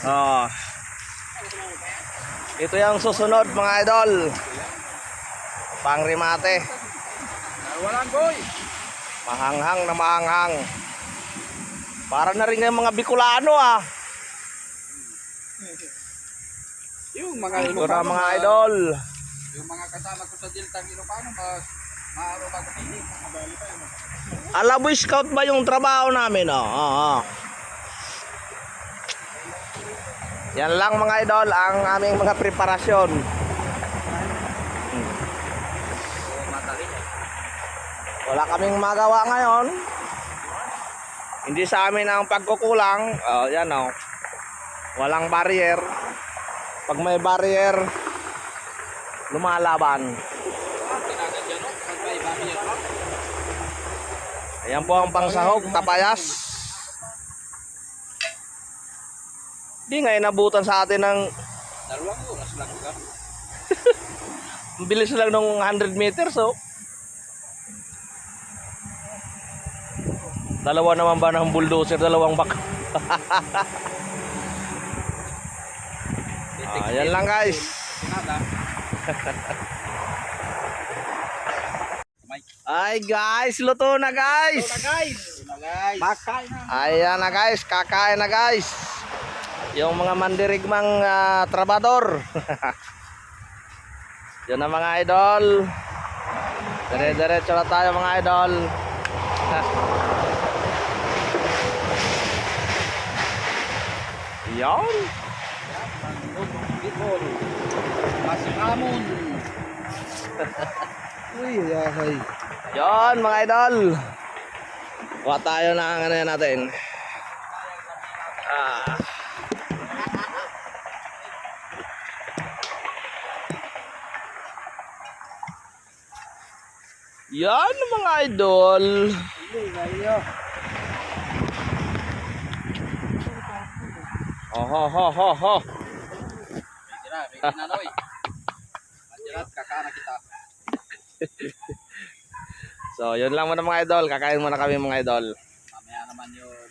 Oh. Ito yung susunod mga idol. Pangrimate. Walang boy. Mahanghang na mahanghang. Para na rin yung mga Bicolano ah. Yung mga Ito na mga idol. Yung mga kasama ko sa Delta Ilocano, mas maaro magpinig. Madali pa yun. Ala Boy Scout ba yung trabaho namin oh? Oo. Yan lang mga idol ang aming mga preparasyon. Madali. Wala kaming magawa ngayon. Hindi sa amin ang pagkukulang. Oh, yan oh. Walang barrier. Pag may barrier, lumalaban. Kinagadyan no? Pag may barrier pa. Ayan po ang pangsahog, tapayas. Di nga inabutan sa atin ng 2 oras lang ka. ang bilis lang ng 100 meters oh. Dalawa naman ba ng bulldozer, dalawang bak. Yan lang guys. Ay guys, luto na guys. Makain na. Ayan na guys, kakain na guys. Yung mga mandirigmang trabador. Yan na mga idol. Dire-diretso na tayo mga idol. Yan. Masikamon. Uy, yahay. Yan mga idol. Kuha tayo ng ano yan natin. Yan mga idol. Oh ho ho ho ho. Ready na noy. Mandirat kakana kita. So, yun lang muna mga idol. Kakain muna kami mga idol. Mamaya naman yun.